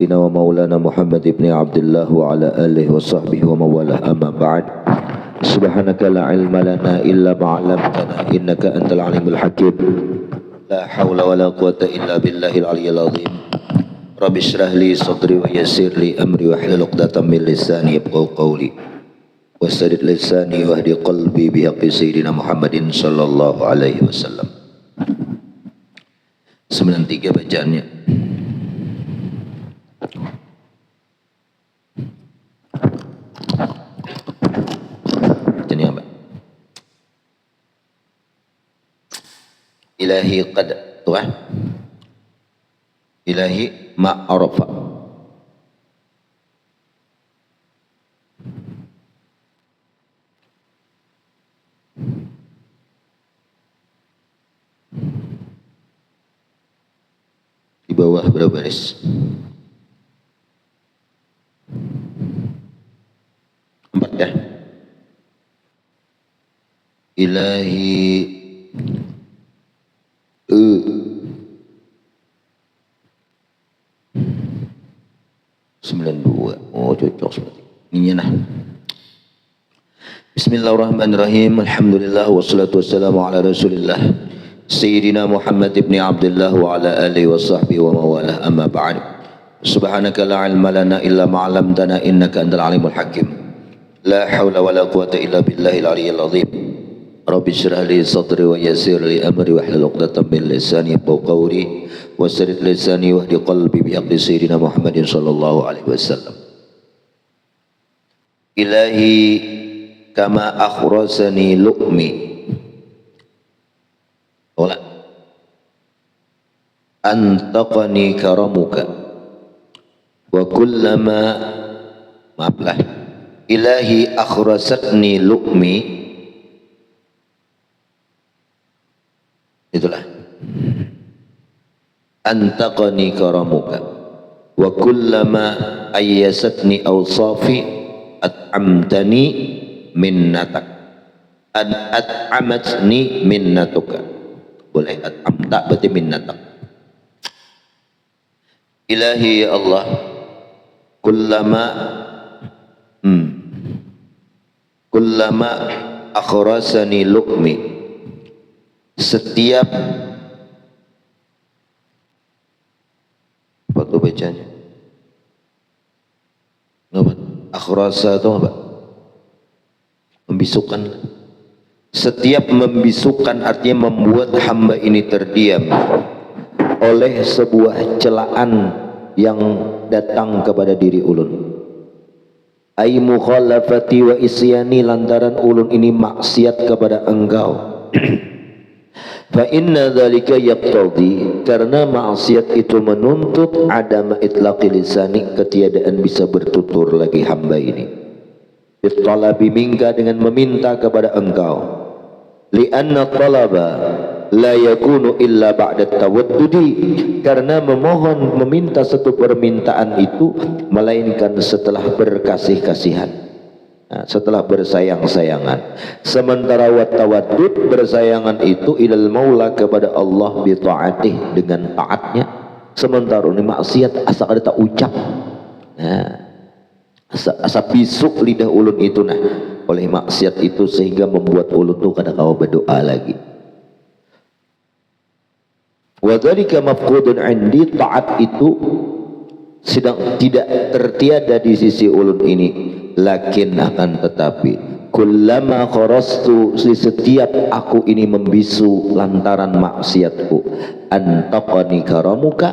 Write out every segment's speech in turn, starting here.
سيدنا ومولانا محمد بن عبد الله وعلى آله وصحبه وموالاه أما بعد سبحانك لا علم لنا إلا ما علمتنا إنك أنت العليم الحكيم لا حول ولا قوة إلا بالله العلي العظيم رب اشرح لي صدري ويسر لي أمري واحلل عقدة من لساني يفقهوا قولي وسدد لساني واهدي قلبي بحق سيدنا محمد صلى الله عليه وسلم. 93 bacaannya. Ini apa? Ilahi qad tuah. Ilahi ma'arafa. Di bawah berapa baris? 4 ya? Ilahi 92. Oh cocok seperti ini nah. Bismillahirrahmanirrahim. Alhamdulillah wassalatu wassalamu ala Rasulillah Sayyidina Muhammad ibn Abdullah wa ala alihi wa sahbihi wa mawalah amma ba'd. Subhanaka la ilma lana illa ma 'allamtana innaka antal alimul hakim. La haula wala quwwata illa billahil aliyyil azim. Rabbi shrah li sadri wa yassir li amri wahlul 'uqdatam min lisani yafqahu qawli wasaddid lisani wahdi qalbi bi haqqi sayyidina Muhammadin sallallahu alaihi wasallam. Ilahi kama akhrasani lu'mi wala antaqani karamuka wa kullama maaflah ilahi akhrasatni lu'mi, itulah antaqani karamuka wa kullama ayyasatni awsafi at'amtani minnatak at'amatni minnatuka. Boleh at'amta berarti minnatak. Ilahi ya Allah kullama akhrasani lu'mi, setiap apa tuh bacanya? Apa? Akhrasa itu apa? Membisukan. Setiap membisukan artinya membuat hamba ini terdiam oleh sebuah celaan yang datang kepada diri ulun. Ai mukhalafati wa isyani, lantaran ulun ini maksiat kepada engkau. Fa inna dzalika yaqtadi, karena maksiat itu menuntut adama itlaqi lisani, ketiadaan bisa bertutur lagi hamba ini. Bitalabi minka, dengan meminta kepada engkau. Lianna talaba la yakunu illa ba'da tawaddudi, karena memohon meminta satu permintaan itu melainkan setelah berkasih-kasihan, setelah bersayang-sayangan. Sementara wat tawaddud, bersayangan itu ilal maula, kepada Allah, bi ta'atih, dengan taatnya. Sementara ini maksiat asa kada tak ucap, asa bisuk lidah ulun itu oleh maksiat itu, sehingga membuat ulun tu kada kawa berdoa lagi. Wa dzalika mafqudun 'indi, taat itu sedang tidak tertiada di sisi ulun ini. Lakin akan tetapi kullama kharastu, setiap aku ini membisu lantaran maksiatku, antaqani karamuka,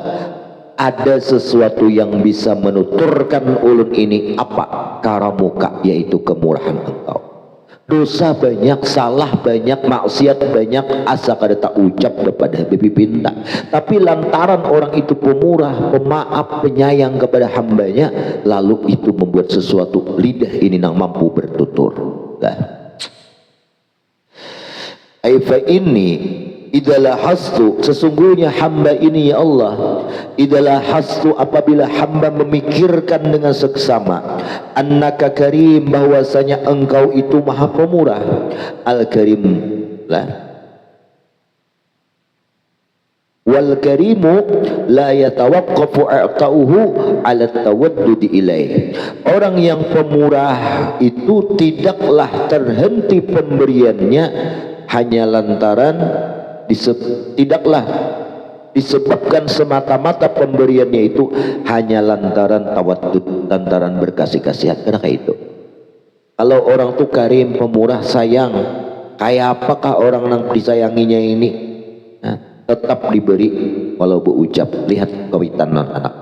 ada sesuatu yang bisa menuturkan ulun ini. Apa? Karamuka, yaitu kemurahan engkau. Dosa banyak, salah banyak, maksiat banyak, asa kada tak ucap kepada bibi pinta, tapi lantaran orang itu pemurah, pemaaf, penyayang kepada hambanya, lalu itu membuat sesuatu lidah ini nang mampu bertutur. Aifa ini idalah hastu, sesungguhnya hamba ini ya Allah, idalah hastu, apabila hamba memikirkan dengan seksama, annaka karim, bahwasanya engkau itu maha pemurah, al karim lah wal karimu la yatawaqqafu i'ta'uhu 'ala tawaddudi ilaih. Orang yang pemurah itu tidaklah terhenti pemberiannya hanya lantaran tidaklah disebabkan semata-mata pemberiannya itu hanya lantaran tawaddud, lantaran berkasih kasihan. Karena kayak itu. Kalau orang tuh karim, pemurah, sayang, kayak apakah orang yang disayanginya ini? Nah, tetap diberi walau berucap. Lihat kawitan anak.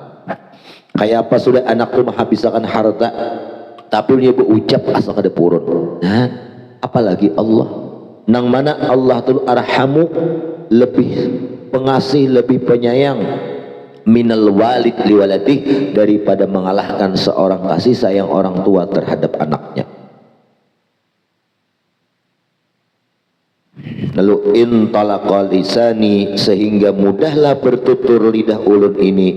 Kayak apa sudah anak tuh menghabiskan harta, tapi dia berucap asal kada purun. Nah, apalagi Allah. Nang mana Allah tuh arhamu, lebih pengasih, lebih penyayang minal walid liwaladih, daripada mengalahkan seorang kasih sayang orang tua terhadap anaknya. Lalu intalaqa lisani, sehingga mudahlah bertutur lidah ulun ini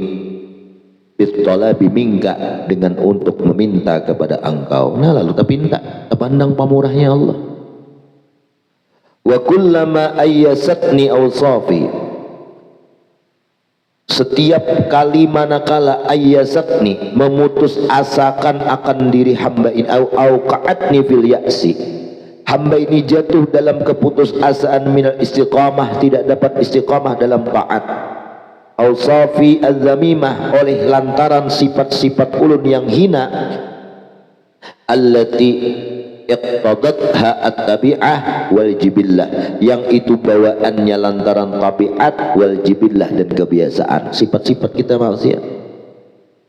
bitolabi minka, dengan untuk meminta kepada engkau. Nah lalu tak minta, pandang pamurahnya Allah. Wa kullama ayyasatni awsafi, setiap kali manakala ayyasatni, memutus asakan akan diri hamba ini, au qa'atni fil ya'si, hamba ini jatuh dalam keputusasaan minal istiqamah, tidak dapat istiqamah dalam taat, awsafi az-zamimah, oleh lantaran sifat-sifat ulun yang hina, allati iqtadatha at-tabi'ah wal jibillah, yang itu bawaannya lantaran tabiat wal jibillah, dan kebiasaan, sifat-sifat kita manusia.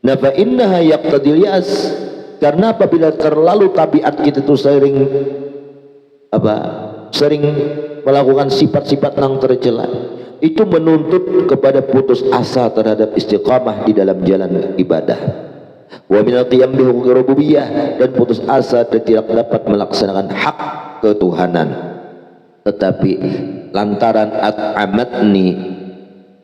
Nah fa innaha yaqtadil yas, karena apabila terlalu tabiat kita itu sering melakukan sifat-sifat yang tercela, itu menuntut kepada putus asa terhadap istiqamah di dalam jalan ibadah. Wa minal qiyam bi huquqi rububiyyah, dan putus asa dan tidak dapat melaksanakan hak ketuhanan. Tetapi lantaran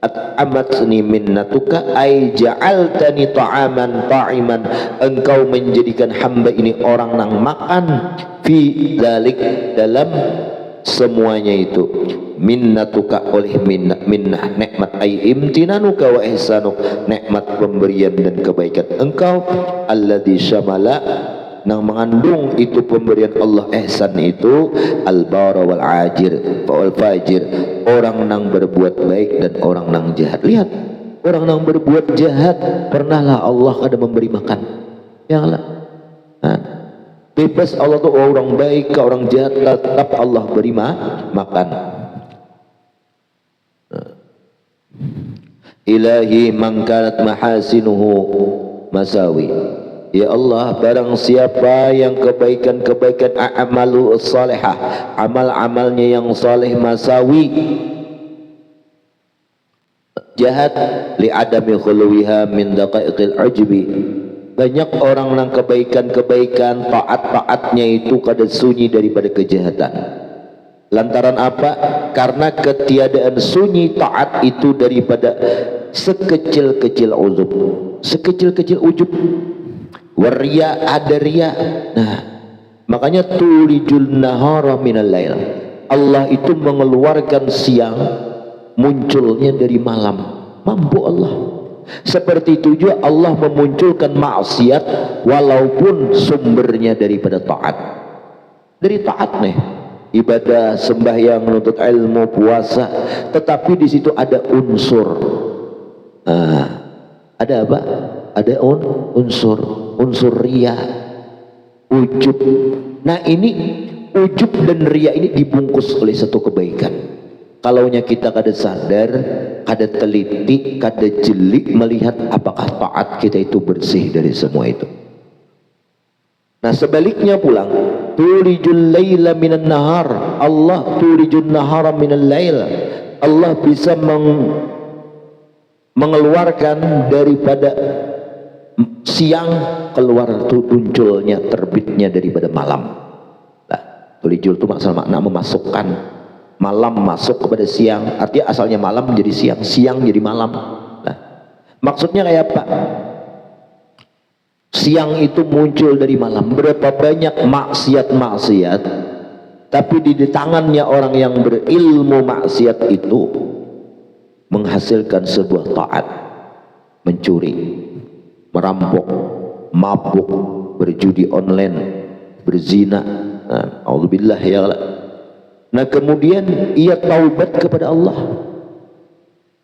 at'amatni minnatuka, ay ja'altani ta'aman ta'iman, engkau menjadikan hamba ini orang nang makan, fi dzalik, dalam semuanya itu, minnatuka, oleh minnah nikmat, ay imtinanuka wa ihsanuk, nikmat pemberian dan kebaikan engkau, alladzi syamala, nang mengandung itu pemberian Allah, ihsan itu al-bara wal ajir wal fajir, orang nang berbuat baik dan orang nang jahat. Lihat, orang nang berbuat jahat, pernahlah Allah kada memberi makan? Janganlah. Nah, bebas Allah tuh orang baik ke orang jahat, tetap Allah beri makan. Ilahi man kanat mahasinuhu masawi, ya Allah, barang siapa yang kebaikan-kebaikan amalu salihah, amal-amalnya yang saleh, masawi, jahat, li adami khuluwiha min daqaiqil ujbi, banyak orang yang kebaikan-kebaikan, taat-taatnya itu kada sunyi daripada kejahatan. Lantaran apa? Karena ketiadaan sunyi taat itu daripada sekecil-kecil ujub, sekecil-kecil ujub. Waria, ada ria. Nah, makanya tulijul nahara minal lail, Allah itu mengeluarkan siang, munculnya dari malam. Mampu Allah. Seperti itu juga Allah memunculkan maksiat, walaupun sumbernya daripada taat. Dari taat nih, ibadah, sembahyang, menuntut ilmu, puasa, tetapi di situ ada unsur. Ada apa? Ada unsur ria, ujub. Nah ini ujub dan ria ini dibungkus oleh satu kebaikan. Kalaunya kita kada sadar, kada teliti, kada jeli melihat apakah taat kita itu bersih dari semua itu. Nah sebaliknya pulang, tulijul laila minan nahar, Allah tulijul nahara minal lail, Allah bisa mengeluarkan daripada siang, keluar munculnya, terbitnya daripada malam. Nah, tulijul itu makna memasukkan, malam masuk kepada siang, artinya asalnya malam menjadi siang, siang jadi malam. Nah, maksudnya kayak apa? Siang itu muncul dari malam. Berapa banyak maksiat-maksiat, tapi di tangannya orang yang berilmu maksiat itu menghasilkan sebuah taat, mencuri, merampok, mabuk, berjudi online, berzina, auzubillah ya Allah. Nah kemudian ia taubat kepada Allah,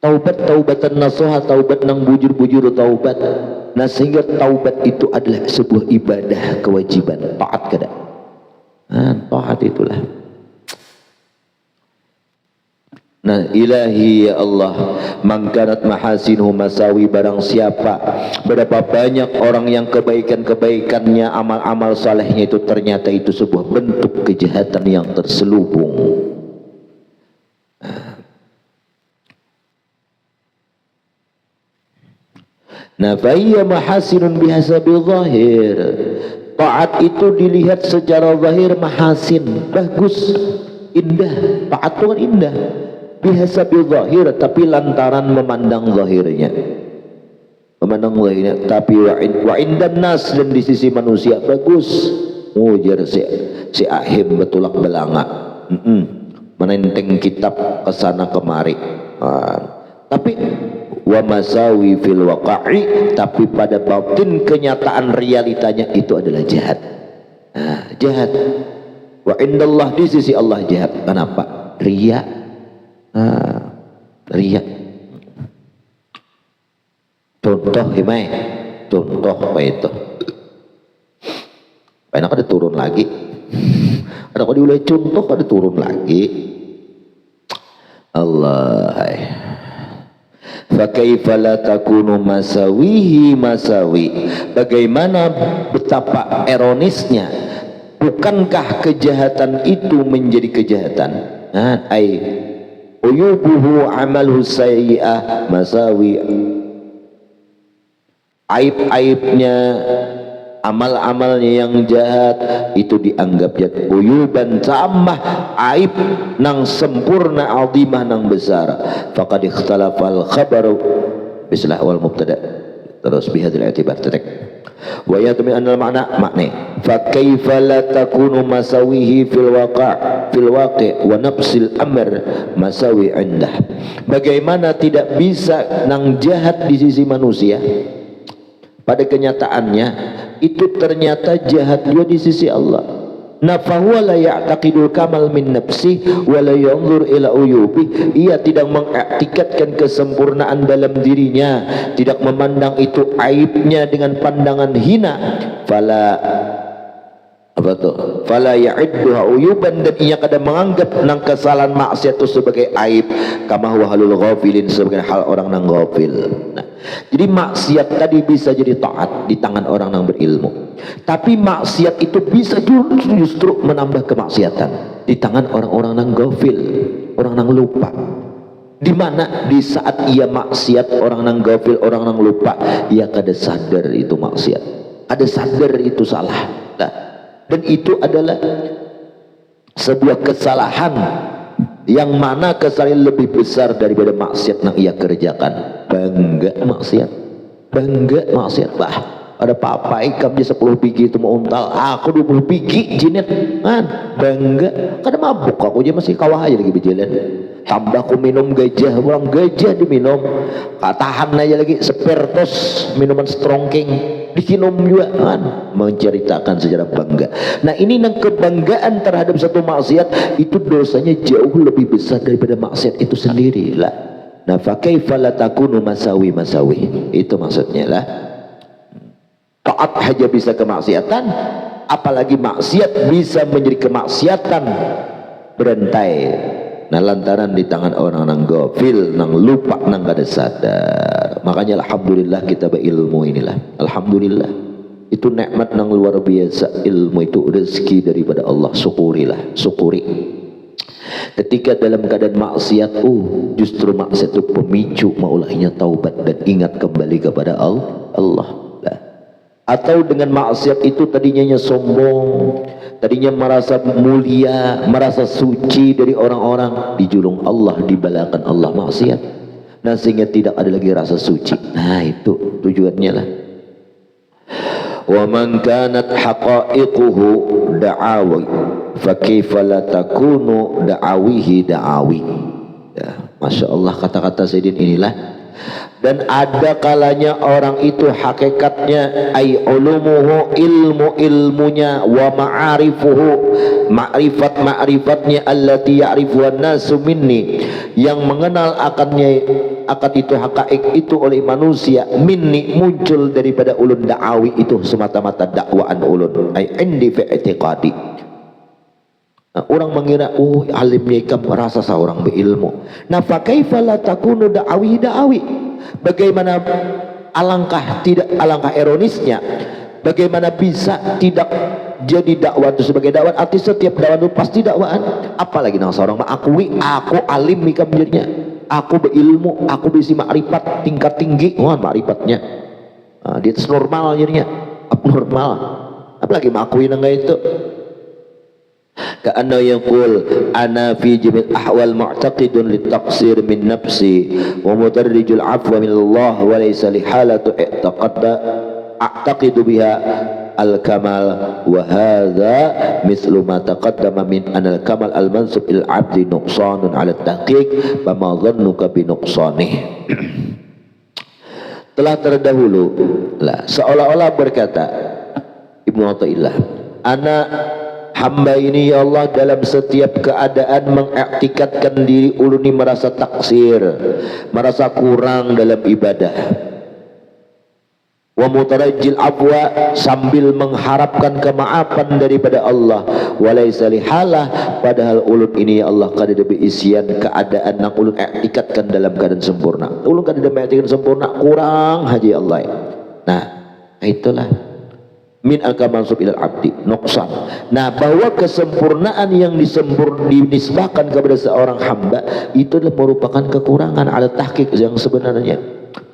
taubatan nasuha, taubat nang bujur-bujur taubat. Nah sehingga taubat itu adalah sebuah ibadah kewajiban, taat kada. Taat itulah. Nah ilahi ya Allah, mangkanat mahasinuhu masawi, barang siapa, berapa banyak orang yang kebaikan-kebaikannya, amal-amal salehnya itu ternyata itu sebuah bentuk kejahatan yang terselubung. Nah faiya mahasinun bihasabi zahir, taat itu dilihat secara zahir mahasin, bagus, indah. Taat itu kan indah, bihasabi zahir, tapi lantaran memandang zahirnya, tapi wa indan nas, dan di sisi manusia bagus. Mujar si Ahim betulak belanga, menenteng kitab kesana kemari, tapi wa masawi fil waqa'i, tapi pada batin kenyataan realitanya itu adalah jahat. Jahat. Wa indallah, di sisi Allah jahat. Kenapa? Riya. Riya. Contoh gimana? Contoh apa itu? Enak ada turun lagi. Ada kok diulai contoh, ada turun lagi. Allah. Fakaifa la takunu masawihi masawi, bagaimana betapa ironisnya, bukankah kejahatan itu menjadi kejahatan? Ai uyubuhu amaluhu sayyi'ah masawi, aib-aibnya, amal-amalnya yang jahat itu dianggap jahat. Uyuban tamah, aib nang sempurna, azimah nang besar. Faqad ikhtalafal khabaru bislah wal mubtada, terus bihadzal i'tibar tadak wa yatmi anal makna fa kaifa la takunu masawihi fil waqi' wa nafsil amr masawi indah, bagaimana tidak bisa nang jahat di sisi manusia, pada kenyataannya itu ternyata jahat juga di sisi Allah. Nafahu la ya'taqidul kamal min nafsi wa la yanzur ila uyubi, ia tidak mengiktikadkan kesempurnaan dalam dirinya, tidak memandang itu aibnya dengan pandangan hina. Fala ya'idduha uyuban, dan ia kadang menganggap nang kesalahan maksiat itu sebagai aib, kama huwa halul ghafilin, sebagai hal orang nang ghafil. Nah, jadi maksiat tadi bisa jadi taat di tangan orang yang berilmu, tapi maksiat itu bisa justru menambah kemaksiatan di tangan orang-orang yang ghafil, orang yang lupa. Di mana di saat ia maksiat, orang yang ghafil, orang yang lupa, ia kada sadar itu maksiat, ada sadar itu salah. Nah, dan itu adalah sebuah kesalahan yang mana kesalahan lebih besar daripada maksiat yang ia kerjakan. Bangga maksiat, bah ada apa-apa ikam je 10 biji itu mau untal, aku 20 biji jinet kan, bangga kada mabuk, aku aja masih kawah aja lagi berjalan, tambah aku minum gajah, orang gajah diminum, tahan aja lagi sepertos minuman strongking dikinum juga kan, menceritakan sejarah bangga. Nah ini nang kebanggaan terhadap satu maksiat itu dosanya jauh lebih besar daripada maksiat itu sendiri lah. Nah fakaifa la takunu masawi, itu maksudnya lah. Taat saja bisa kemaksiatan, apalagi maksiat bisa menjadi kemaksiatan berantai. Nah lantaran di tangan orang nang ghafil, nang lupa, nang kada sadar. Makanya alhamdulillah kita berilmu inilah, alhamdulillah itu nikmat nang luar biasa. Ilmu itu rezeki daripada Allah, syukurilah, syukuri. Ketika dalam keadaan maksiat, justru maksiat itu pemicu maulahnya taubat dan ingat kembali kepada Allah. Atau dengan maksiat itu tadinya sombong, tadinya merasa mulia, merasa suci dari orang-orang, dijulung Allah, dibalakan Allah maksiat. Nah sehingga tidak ada lagi rasa suci. Nah itu tujuannya lah. Wa man kanat haqa'iquhu da'awi fa kaifa la takunu da'awihi da'awi. Ya, Masya Allah, kata-kata Sayyidin inilah. Dan ada kalanya orang itu hakikatnya ay ulumuhu, ilmu-ilmunya, wa ma'arifuhu, ma'rifat-ma'rifatnya, allati ya'rifuhan nasu minni, yang mengenal akannya, akan itu hakaik itu oleh manusia, minni, muncul daripada ulun da'awi itu semata-mata dakwaan ulun, ay indi fi i'tiqadi. Nah, orang mengira alimnya ikam merasa seorang berilmu. Nah, fa kaifa la takunu da'awi. Bagaimana alangkah ironisnya, bagaimana bisa tidak jadi dakwah itu sebagai dakwah? Arti setiap dakwah itu pasti dakwaan. Apalagi nang seorang mengakui aku alim ikam jadinya, aku berilmu, aku bisi makrifat tingkat tinggi, makrifatnya di atas normal jadinya, abnormal. Apalagi mengakui nang itu. Ka'anna yaqul ana fi jami'il ahwal mu'taqidun litaqsir min nafsi wa mudarrijul afwa min Allah wa laysa li halatu a'taqidu biha al-kamal wa hadha mithlu ma taqaddama min anal kamal al-mansub il abdi nuqsanun ala tahqiq fa ma dhannuka bi nuqsanih. Telah terdahulu lah seolah-olah berkata Ibnu Athaillah, ana hamba ini ya Allah dalam setiap keadaan mengiktikadkan diri ulun ini merasa taksir, merasa kurang dalam ibadah. Wa mutarajjil afwa, sambil mengharapkan kemaafan daripada Allah. Walaysa lihalah, padahal ulun ini ya Allah kada ada beisian keadaan nang ulun iktikadkan dalam keadaan sempurna. Ulun kada ada mengiktikadkan sempurna, kurang haji Allah. Nah, itulah min akamansub ilal abdi nuqsan. Nah, bahwa kesempurnaan yang dinisbahkan kepada seorang hamba itu adalah merupakan kekurangan ala tahqiq yang sebenarnya.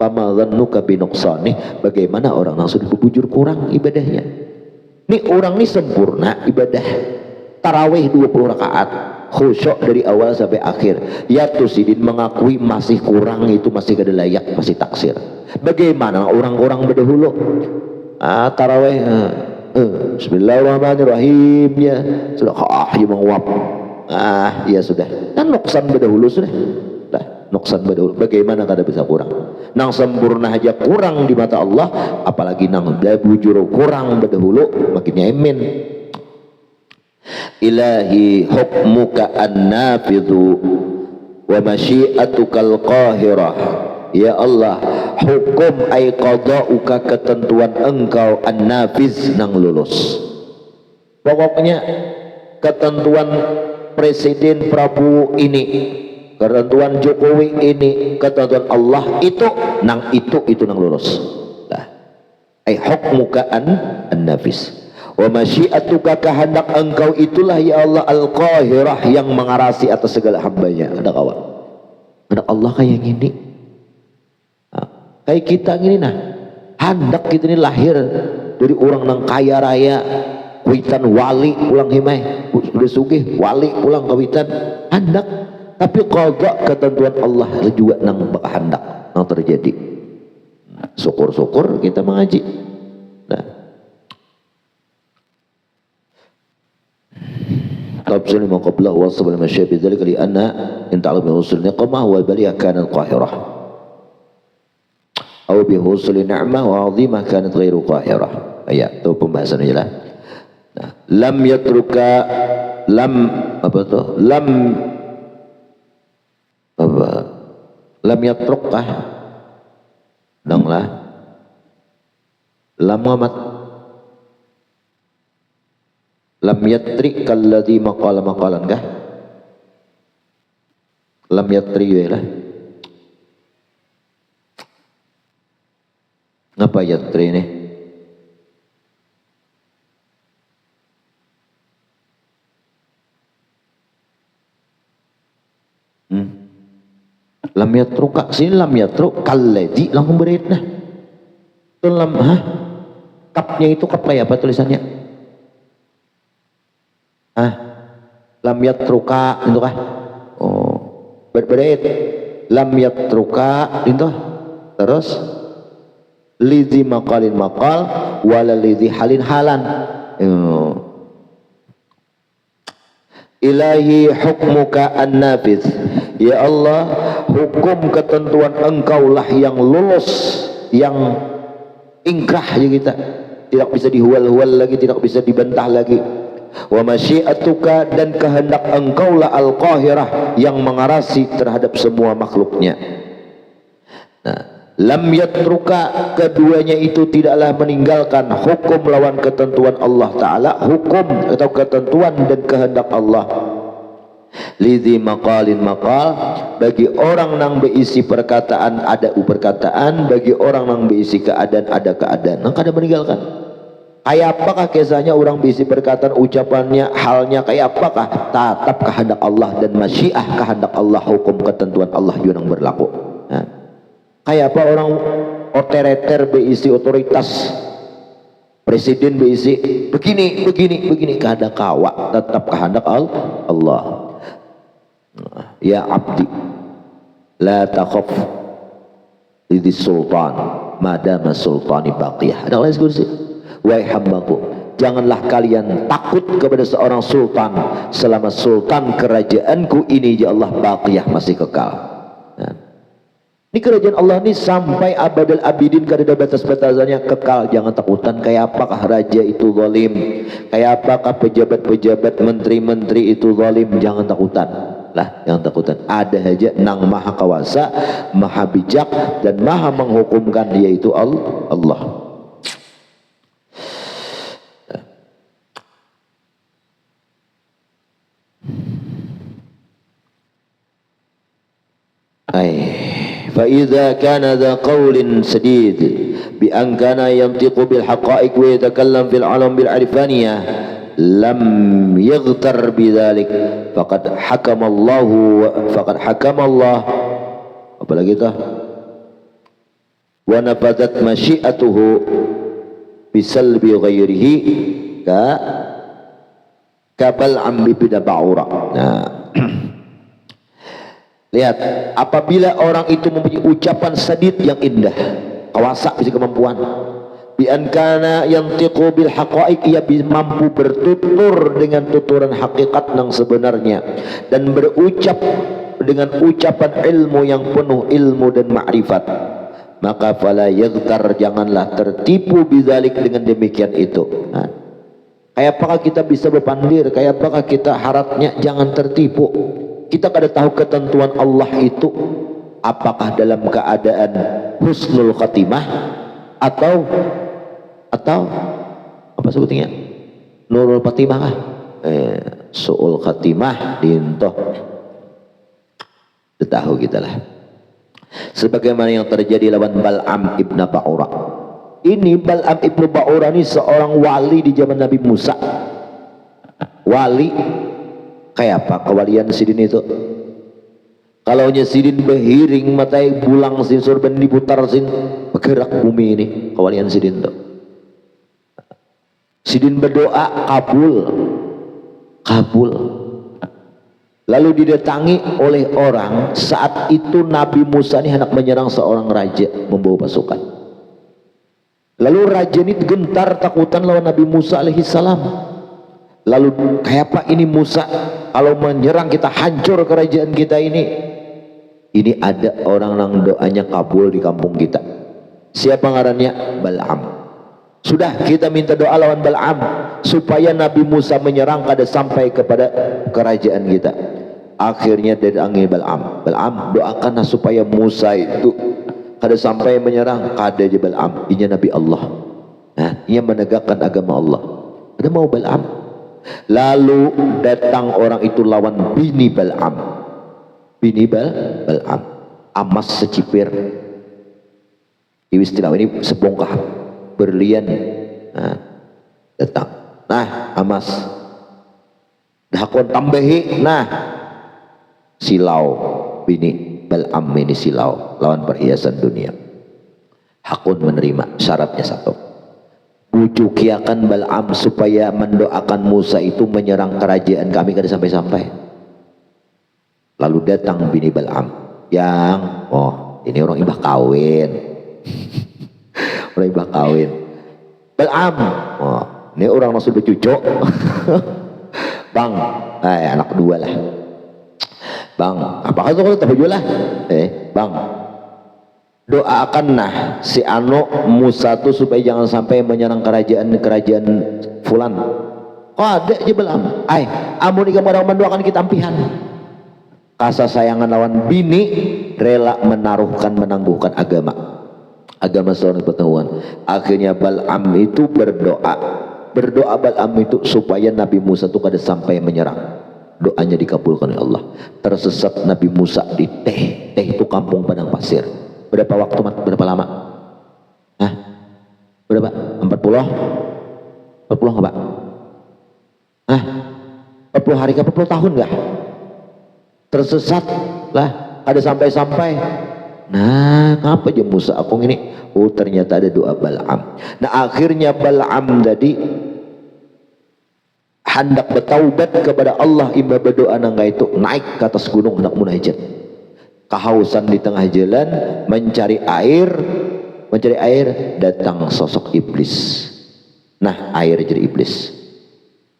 Fama dhannuka bi nuqsanih, bagaimana orang yang sudah bujur kurang ibadahnya. Nih orang ini sempurna ibadah tarawih 20 rakaat khusyuk dari awal sampai akhir, ya Tusidin mengakui masih kurang, itu masih kada layak, masih taksir. Bagaimana orang-orang berdahulu tarawih bismillahirrahmanirrahim ya sudah ya menguap, ya sudah, dan nuksan berdahulu sudah lah, nuksan berdahulu. Bagaimana kada bisa kurang? Nang sempurna aja kurang di mata Allah, apalagi nang bujur kurang berdahulu, makin nyemen. Ilahi hukmuka an-nafidhu wa masyiatukal qahirah. Ya Allah, hukum ay qada'uka, ketentuan engkau, an-nafiz, nang lulus. Pokoknya ketentuan Presiden Prabowo ini, ketentuan Jokowi ini, ketentuan Allah itu nang lulus. Nah, ay hukmuka an-nafiz wa masyiatuka, kehendak engkau itulah ya Allah al-qahirah, yang mengarasi atas segala hambanya. Ada kawan, ada Allah kayak gini. Kayak kita gini, nah hendak kita ini lahir dari orang nang kaya raya, kuitan wali pulang himai, sudah sugih wali pulang kawitan hendak, tapi qada ketentuan Allah juga nang bakal hendak nang terjadi. Syukur-syukur kita mengaji. Nah, tafsir ma qabla wa sabal masya bi dzalika li anna in ta'lam bi usul niqmah wal baliyah kana al-qahirah aw bi husli ni'mah wa 'azimah kanat ghairu qahirah. Ayat itu pembahasannya lah. Nah, lam yatruka, lam apa tuh? Lam yatrukah? Dong lah. Lam amat. Lam yatri kalladhi maqalan kah? Lam yatri ya lah. Ngapa yatri ini? Lam yatruka, sini lam yatruk kalladhi langsung berit nah. Itu lam, kapnya itu kap kayak apa tulisannya? Lam yatruka itu kah? Oh, berit. Lam yatruka itu terus lidhi maqalin maqal wala lidhi halin halan. Ilahi hukmuka an-nafiz. Ya Allah, hukum ketentuan engkaulah yang lulus, yang ingkrah ya kita, tidak bisa dihual-hual lagi, tidak bisa dibantah lagi. Wa masyiatuka, dan kehendak engkaulah al-qahirah, yang mengarasi terhadap semua makhluknya. Nah, lam yatruka, keduanya itu tidaklah meninggalkan hukum lawan ketentuan Allah Ta'ala, hukum atau ketentuan dan kehendak Allah. Lidhi maqalin maqal, bagi orang nang berisi perkataan ada perkataan, bagi orang nang berisi keadaan ada keadaan. Nang kada meninggalkan. Kayak apakah kisahnya orang berisi perkataan, ucapannya, halnya kayak apakah? Tatap kehendak Allah dan masyiah kehendak Allah, hukum ketentuan Allah yang berlaku. Nah, kayak apa orang otoriter berisi otoritas, presiden berisi begini kada kawa, tetap kehendak Allah. Ya abdi, la takhaf lidhi sultan madama sultani baqiyah. Ada lagi kursi. Wahai hambaku, janganlah kalian takut kepada seorang sultan selama sultan kerajaanku ini ya Allah baqiyah, masih kekal. Nah, ini kerajaan Allah ini sampai abadal abidin, kada ada batas-batasannya, kekal. Jangan takutan. Kayak apakah raja itu zalim, kayak apakah pejabat-pejabat menteri-menteri itu zalim, jangan takutan lah, jangan takutan. Ada aja nang maha kawasa, maha bijak dan maha menghukumkan, yaitu Allah. فإذا كان ذا قول سديد بأن كان ينطق بالحقائق ويتكلم في العالم بالعرفانية لم يغتر بذلك فقد حكم الله apalagi itu ونفذت مشيئته بسلب غيره كبلعم بن بعورة. Nah, lihat, apabila orang itu mempunyai ucapan sadid yang indah, kawasa bisa kemampuan, bi an kana yantiqu bil haqaiq, ia mampu bertutur dengan tuturan hakikat yang sebenarnya, dan berucap dengan ucapan ilmu yang penuh ilmu dan ma'rifat, maka fala yaghtar, janganlah tertipu bidzalik, dengan demikian itu. Nah, kayak apakah kita bisa berpandir, kayak apakah kita harapnya, jangan tertipu. Kita kada tahu ketentuan Allah itu apakah dalam keadaan husnul khatimah atau apa sebutnya, nurul khatimah kah? Su'ul khatimah dintoh. Tahu kita lah. Sebagaimana yang terjadi lawan Bal'am ibn Ba'ura. Ini Bal'am ibn Ba'ura ini seorang wali di zaman Nabi Musa. Wali kayak apa kewalian sidin itu? Kalau sidin behiring matai bulang sin surban diputar sin bergerak bumi ini, kewalian sidin itu. Sidin berdoa kabul. Lalu didatangi oleh orang. Saat itu Nabi Musa ini hendak menyerang seorang raja membawa pasukan. Lalu raja ini gentar takutan lawan Nabi Musa alaihi salam. Lalu kayak apa ini Musa, kalau menyerang kita hancur kerajaan kita ini. Ini ada orang yang doanya kabul di kampung kita. Siapa ngarannya? Bal'am. Sudah kita minta doa lawan Bal'am supaya Nabi Musa menyerang kada sampai kepada kerajaan kita. Akhirnya datangi Bal'am. Bal'am, doakanlah supaya Musa itu kada sampai menyerang. Kada aja Bal'am, ini Nabi Allah. Nah, ia menegakkan agama Allah. Ada mau Bal'am. Lalu datang orang itu lawan bini Bal'am. Bini Bal'am, amas secipir. Istilah ini sebongkah berlian. Nah, datang. Nah, amas. Dakon tambahi. Nah, silau bini Bal'am ini silau lawan perhiasan dunia. Hakun menerima, syaratnya satu. Bujukiakan Bal'am supaya mendoakan Musa itu menyerang kerajaan kami kada sampai-sampai. Lalu datang bini Bal'am yang ini orang ibah kawin. Orang ibah kawin. Bal'am, ini orang masuk bercucuk. Bang, anak kedua lah. Bang, apakah itu kalau tahu lah? Bang, doakanlah si Musa tuh supaya jangan sampai menyerang kerajaan fulan. Ada aja belam. Amun ika mau mendoakan kita ampihan. Kasa sayangan lawan bini rela menangguhkan agama seorang pengetahuan. Akhirnya Bal'am itu berdoa Bal'am itu supaya Nabi Musa itu kada sampai menyerang. Doanya dikabulkan oleh Allah. Tersesat Nabi Musa di teh itu kampung padang pasir. Berapa waktu mat? Berapa lama? Berapa? 40 nggak Pak? 40 hari ke 40 tahun nggak? Tersesat lah, ada sampai. Nah, ngapa aja Musa aku ini? Oh, ternyata ada doa Bal'am. Nah, akhirnya Bal'am tadi hendak bertaubat kepada Allah, imba berdoa nangga itu naik ke atas gunung hendak munajat. Kehausan di tengah jalan mencari air, datang sosok iblis. Nah, air jadi iblis.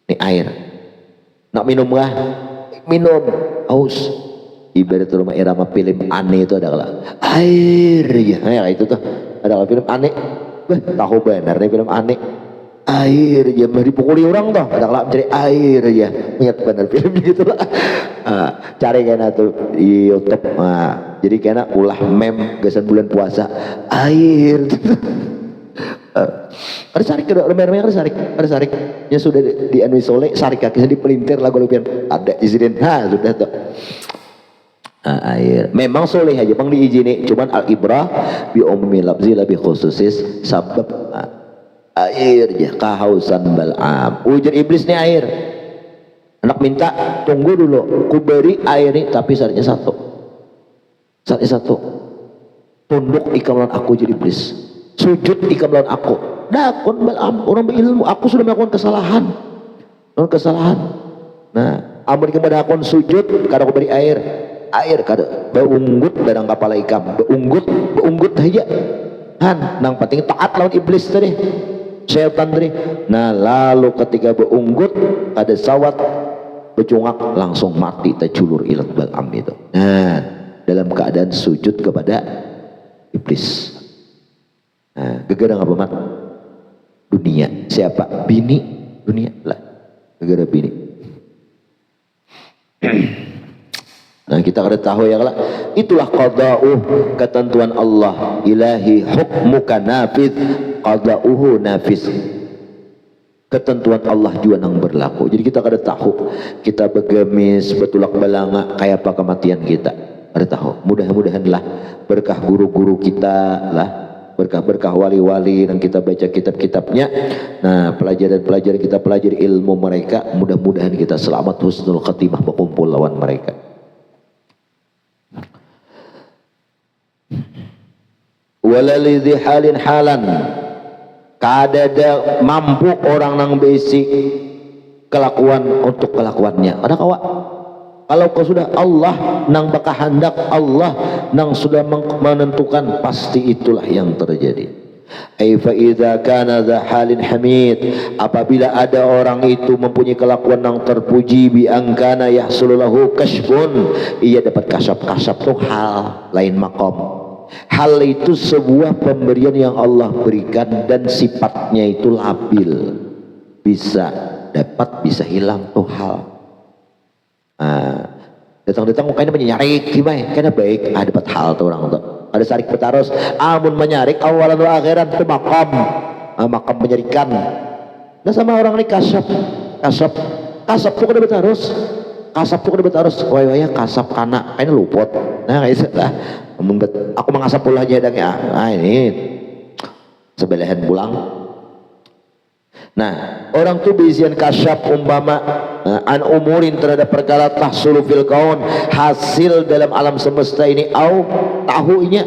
Ini air. Nak minum kah? Minum. Haus. Ibarat rumah irama film aneh itu adalah air ya. Nah, itu tuh adalah film aneh. Tahu benar nih film aneh. Air ya, dipukuli orang toh, adalah mencari air ya. Ingat benar filmnya gitu lah. Cari kena tuh di YouTube. Jadi kena ulah meme gasan bulan puasa air. Ada sarik remeh-remeh ada sarik. Ya sudah di anu soleh sarik kakinya dipelintir lagu lupian. Ada izin. Sudah tuh. Air. Memang soleh aja bang diizini, cuman al ibrah bi ummi lafzi la bi khususis sabab air ya. Kehausan Bal'am. Ujar iblis nih air. Anak minta tunggu dulu, ku beri air nih, tapi syaratnya satu. Tunduk ikaman aku jadi iblis. Sujud ikaman aku. Dakon Bal'am, orang berilmu, aku sudah melakukan kesalahan. Nah, amun kepada akon sujud, kada aku beri air kada beunggut barang kapal ikam, beunggut aja. Nang penting taat lawan iblis tadi. Setan tadi. Nah, lalu ketika beunggut ada sawat becungak langsung mati terculur ilat Bal'am itu. Nah, dalam keadaan sujud kepada iblis. Nah, gegara apa mat? Dunia. Siapa? Bini dunia lah. Gegara bini. Nah, kita kada tahu ya lah. Itulah qada'uh, ketentuan Allah. Ilahi hukmuka nafid, qada'uhu nafis. Ketentuan Allah juga yang berlaku. Jadi kita kada tahu. Kita begamis, betulak balanga kayak apa kematian kita. Kada tahu. Mudah-mudahanlah berkah guru-guru kita lah, berkah wali-wali yang kita baca kitab-kitabnya. Nah, pelajaran-pelajaran kita pelajari ilmu mereka, mudah-mudahan kita selamat husnul khatimah berkumpul lawan mereka. Walalidhi halin halan, kadada mampu orang nang basic kelakuan untuk kelakuannya. Ada kawa kalau kau sudah Allah nang bakahandak, Allah nang sudah menentukan, pasti itulah yang terjadi. Fa idza kana dha halin hamid, apabila ada orang itu mempunyai kelakuan yang terpuji, bi angkana yahsululahu kashfun, ia dapat kasab tuh hal lain makom. Hal itu sebuah pemberian yang Allah berikan dan sifatnya itu labil, bisa dapat bisa hilang tuh hal. Datang mukanya menyarik gimana karena baik, dapat hal tuh orang tuh ada sarik petaros, amun menyarik awalan wa akhiran itu makam menyerikan. Nah, sama orang ini kasap tuh kada betarus, waya kasap kana kayaknya luput. Nah, kayak gitu lah. Aku mengasap pula aja dangnya. Ini sebelahan pulang. Nah, orang tuh bisian kasyaf umpama an umurin terhadap perkara tahsulu fil kaun, hasil dalam alam semesta ini, au tahunya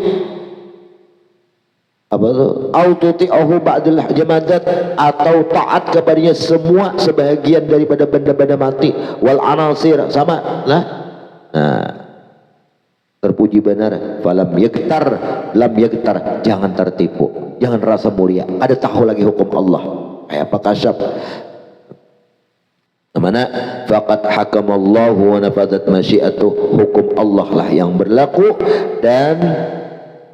apa tuh, au tuti'ahu ba'dal jamadat, atau taat kepadanya semua sebahagian daripada benda-benda mati, wal anasir sama lah. Nah, terpuji benar, falam yaktar lam yaktar, jangan tertipu, jangan rasa mulia, ada tahu lagi hukum Allah kayak apa kasyaf. Mana faqad hakamallahu wa nafadat masyiatuh, hukum Allah lah yang berlaku dan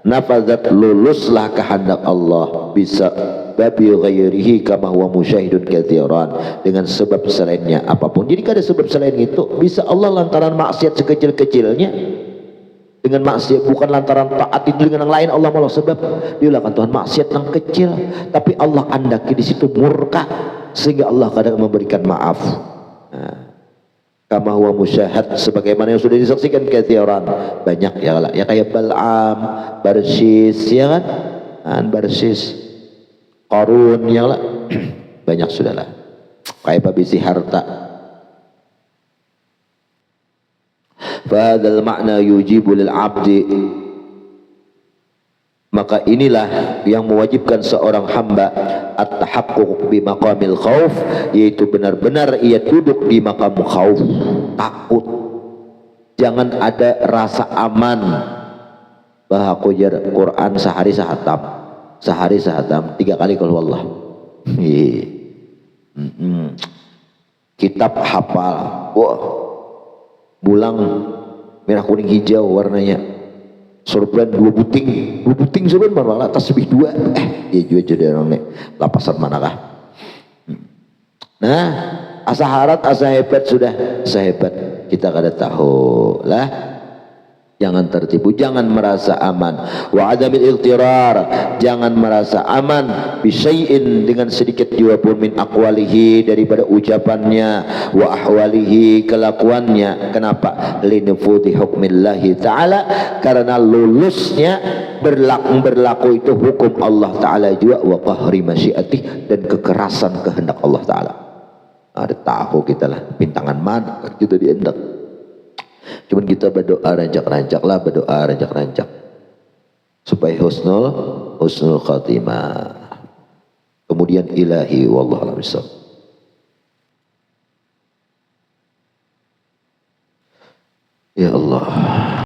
nafazat, luluslah kehendak Allah, bisa babi ghairihi kama huwa musyahidun katsiran, dengan sebab selainnya apapun. Jadi kada sebab selain itu bisa Allah lantaran maksiat sekecil-kecilnya, dengan maksiat bukan lantaran taat itu dengan yang lain Allah malah sebab dilakukan Tuhan maksiat yang kecil, tapi Allah andaki di situ murka sehingga Allah kadang memberikan maaf. Kama huwa musyahad, sebagaimana yang sudah disaksikan katsiran, banyak ya lah, ya kayak Bal'am, Barsis ya kan, Barsis, Qarun ya lah, banyak sudahlah, kayak babisi harta. Fahadzal makna yujibu lil abdi, maka inilah yang mewajibkan seorang hamba at-tahaqquq bi maqamil khauf, yaitu benar-benar ia duduk di makam khauf, takut. Jangan ada rasa aman. Bah aku jar Quran sehari sahatam 3 kali kalau Allah. Kitab hafal, wah, bulang merah kuning hijau warnanya, sorban 2 buting sorban malah tasbih 2, ya juga jadi orang nih lapasan manakah. Nah asa harat asa hebat, sudah sehebat kita kada tahu lah. Jangan tertipu, jangan merasa aman. Wa adamil ightirar, jangan merasa aman bisyai'in, dengan sedikit jua pun, min aqwalihi, daripada ucapannya, wa ahwalihi, kelakuannya. Kenapa? Linufudhi hukmillahi ta'ala, karena lulusnya berlaku itu hukum Allah ta'ala juga, wa qahri masyiatih, dan kekerasan kehendak Allah ta'ala. Ada tahu kita lah pintangan mana kita diendak. Cuman kita berdoa rancak supaya husnul khatimah, kemudian ilahi wallahu a'lam bishawab. Ya Allah.